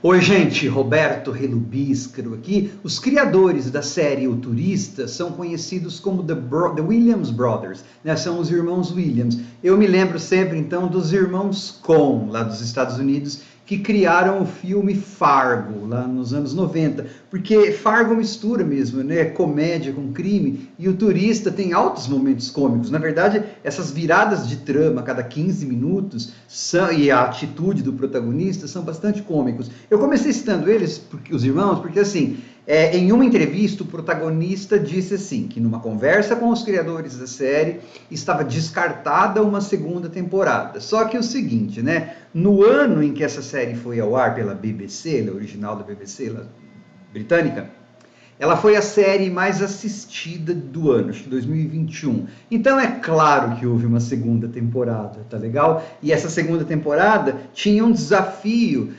Oi, gente, Roberto Relubíscaro aqui. Os criadores da série O Turista são conhecidos como The Williams Brothers, né? São os irmãos Williams. Eu me lembro sempre, então, dos irmãos Coen, lá dos Estados Unidos, que criaram o filme Fargo, lá nos anos 90, porque Fargo mistura mesmo, né, comédia com crime, e O Turista tem altos momentos cômicos. Na verdade, essas viradas de trama a cada 15 minutos e a atitude do protagonista são bastante cômicos. Eu comecei citando eles, os irmãos, porque assim, em uma entrevista, o protagonista disse assim, que numa conversa com os criadores da série, estava descartada uma segunda temporada. Só que o seguinte, né? No ano em que essa série foi ao ar pela BBC, a original da BBC britânica, ela foi a série mais assistida do ano, acho que 2021. Então é claro que houve uma segunda temporada, tá legal? E essa segunda temporada tinha um desafio.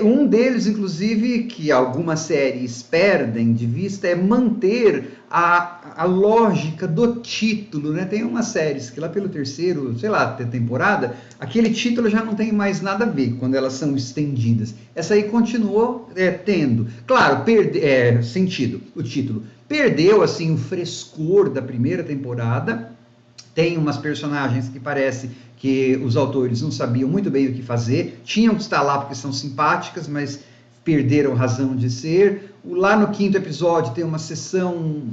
Um deles, inclusive, que algumas séries perdem de vista, é manter a lógica do título, né? Tem umas séries que lá pelo terceiro, sei lá, temporada, aquele título já não tem mais nada a ver quando elas são estendidas. Essa aí continuou tendo. Claro, sentido, o título. Perdeu, assim, o frescor da primeira temporada. Tem umas personagens que parece que os autores não sabiam muito bem o que fazer, tinham que estar lá porque são simpáticas, mas perderam razão de ser. Lá no quinto episódio tem uma sessão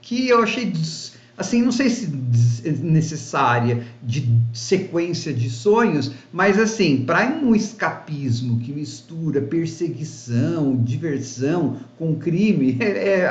que eu achei, assim, não sei se necessária, de sequência de sonhos, mas assim, para um escapismo que mistura perseguição, diversão com crime,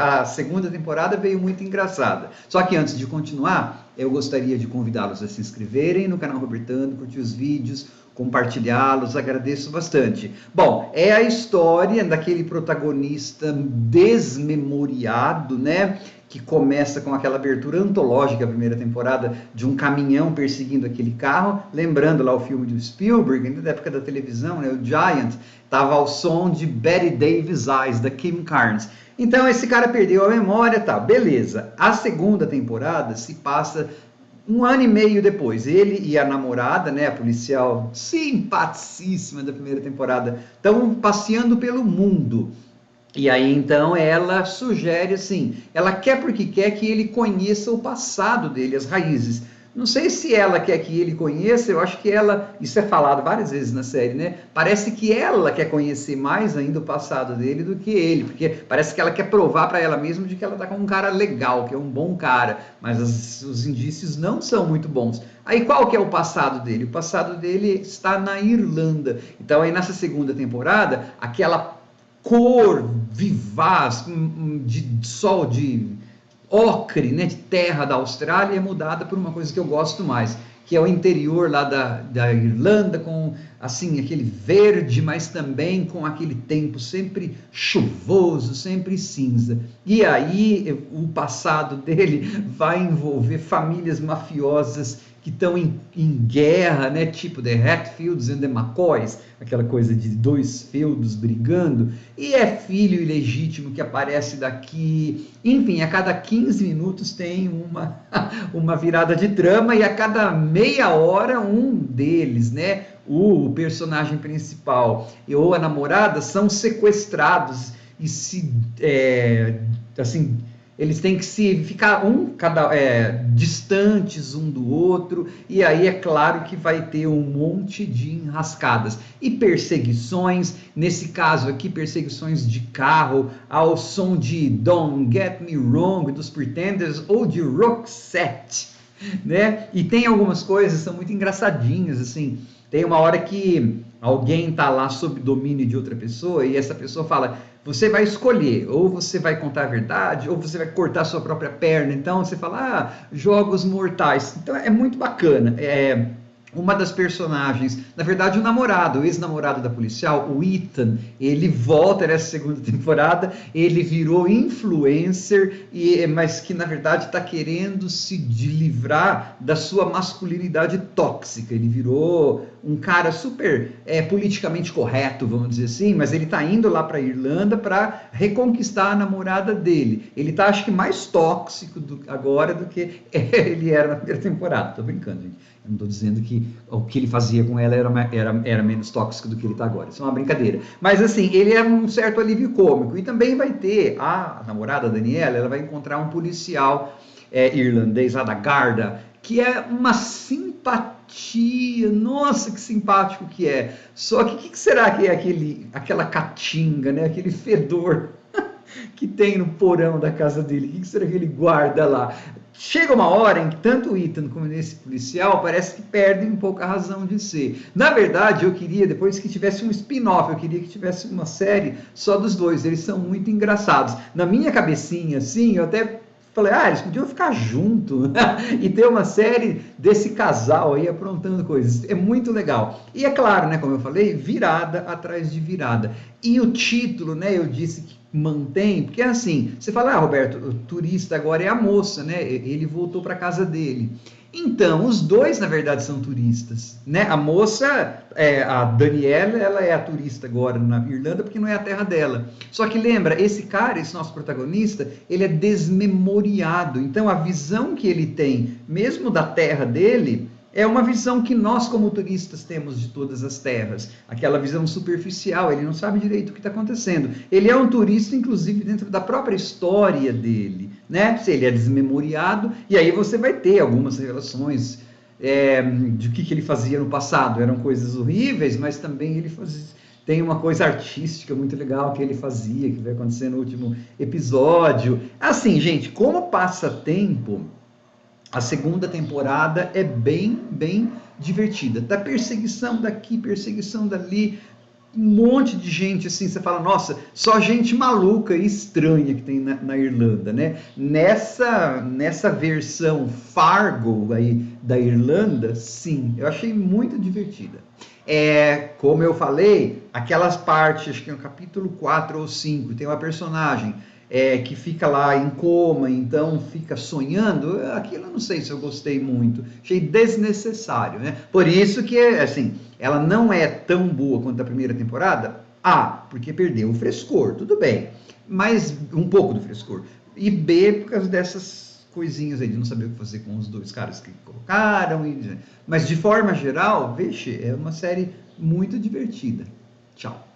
a segunda temporada veio muito engraçada. Só que antes de continuar, eu gostaria de convidá-los a se inscreverem no canal Robertano, curtir os vídeos, compartilhá-los, agradeço bastante. Bom, é a história daquele protagonista desmemoriado, né? Que começa com aquela abertura antológica, a primeira temporada, de um caminhão perseguindo aquele carro, lembrando lá o filme do Spielberg, ainda da época da televisão, né, o Giant, estava ao som de Bette Davis Eyes, da Kim Carnes. Então esse cara perdeu a memória, tá, beleza. A segunda temporada se passa um ano e meio depois. Ele e a namorada, né, a policial simpaticíssima da primeira temporada, estão passeando pelo mundo. E aí, então, ela sugere assim, ela quer porque quer que ele conheça o passado dele, as raízes. Não sei se ela quer que ele conheça, eu acho que ela, isso é falado várias vezes na série, né? Parece que ela quer conhecer mais ainda o passado dele do que ele, porque parece que ela quer provar para ela mesma de que ela tá com um cara legal, que é um bom cara, mas os indícios não são muito bons. Aí qual que é o passado dele? O passado dele está na Irlanda. Então aí nessa segunda temporada, aquela cor vivaz de sol, de ocre, né, de terra da Austrália, é mudada por uma coisa que eu gosto mais, que é o interior lá da Irlanda, com assim aquele verde, mas também com aquele tempo sempre chuvoso, sempre cinza. E aí o passado dele vai envolver famílias mafiosas que estão em guerra, né? Tipo The Hatfields and the McCoys, aquela coisa de dois feudos brigando, e é filho ilegítimo que aparece daqui, enfim, a cada 15 minutos tem uma virada de trama, e a cada meia hora um deles, né? O personagem principal ou a namorada são sequestrados e assim, eles têm que se ficar distantes um do outro, e aí é claro que vai ter um monte de enrascadas e perseguições, nesse caso aqui perseguições de carro ao som de Don't Get Me Wrong dos Pretenders ou de Roxette, né? E tem algumas coisas que são muito engraçadinhas, assim. Tem uma hora que alguém está lá sob domínio de outra pessoa e essa pessoa fala, você vai escolher, ou você vai contar a verdade, ou você vai cortar sua própria perna. Então você fala, jogos mortais. Então é muito bacana. Uma das personagens, na verdade o namorado, o ex-namorado da policial, o Ethan, ele volta nessa segunda temporada, ele virou influencer, mas que na verdade está querendo se livrar da sua masculinidade tóxica. Ele virou um cara super politicamente correto, vamos dizer assim, mas ele está indo lá para a Irlanda para reconquistar a namorada dele. Ele está, acho que, mais tóxico agora do que ele era na primeira temporada. Tô brincando, gente. Eu não estou dizendo que o que ele fazia com ela era menos tóxico do que ele está agora. Isso é uma brincadeira. Mas assim, ele é um certo alívio cômico. E também vai ter a namorada Daniela, ela vai encontrar um policial irlandês lá da Garda, que é uma simpatia. Nossa, que simpático que é. Só que o que será que é aquela caatinga, né? Aquele fedor que tem no porão da casa dele? O que será que ele guarda lá? Chega uma hora em que tanto o Ethan como esse policial parece que perdem um pouco a razão de ser. Na verdade, eu queria depois que tivesse um spin-off, eu queria que tivesse uma série só dos dois. Eles são muito engraçados. Na minha cabecinha, assim, eu até falei, eles podiam ficar juntos e ter uma série desse casal aí aprontando coisas. É muito legal. E é claro, né, como eu falei, virada atrás de virada. E o título, né, eu disse que mantém, porque é assim, você fala, Roberto, o turista agora é a moça, né, ele voltou para casa dele. Então, os dois, na verdade, são turistas, né? A moça, a Daniela, ela é a turista agora na Irlanda, porque não é a terra dela. Só que lembra, esse cara, esse nosso protagonista, ele é desmemoriado. Então, a visão que ele tem, mesmo da terra dele, é uma visão que nós, como turistas, temos de todas as terras. Aquela visão superficial, ele não sabe direito o que está acontecendo. Ele é um turista, inclusive, dentro da própria história dele, né? Se ele é desmemoriado, e aí você vai ter algumas revelações de o que ele fazia no passado. Eram coisas horríveis, mas também ele tem uma coisa artística muito legal que ele fazia, que vai acontecer no último episódio. Assim, gente, como passatempo, a segunda temporada é bem divertida. Da perseguição daqui, perseguição dali, um monte de gente, assim, você fala, nossa, só gente maluca e estranha que tem na Irlanda, né? Nessa versão Fargo aí da Irlanda, sim, eu achei muito divertida. Como eu falei, aquelas partes, acho que no capítulo 4 ou 5, tem uma personagem que fica lá em coma, então fica sonhando, aquilo eu não sei se eu gostei muito, achei desnecessário, né? Por isso que, assim, ela não é tão boa quanto a primeira temporada, porque perdeu o frescor, tudo bem, mas um pouco do frescor, e B, por causa dessas coisinhas aí, de não saber o que fazer com os dois caras que colocaram, mas de forma geral, veja, é uma série muito divertida. Tchau.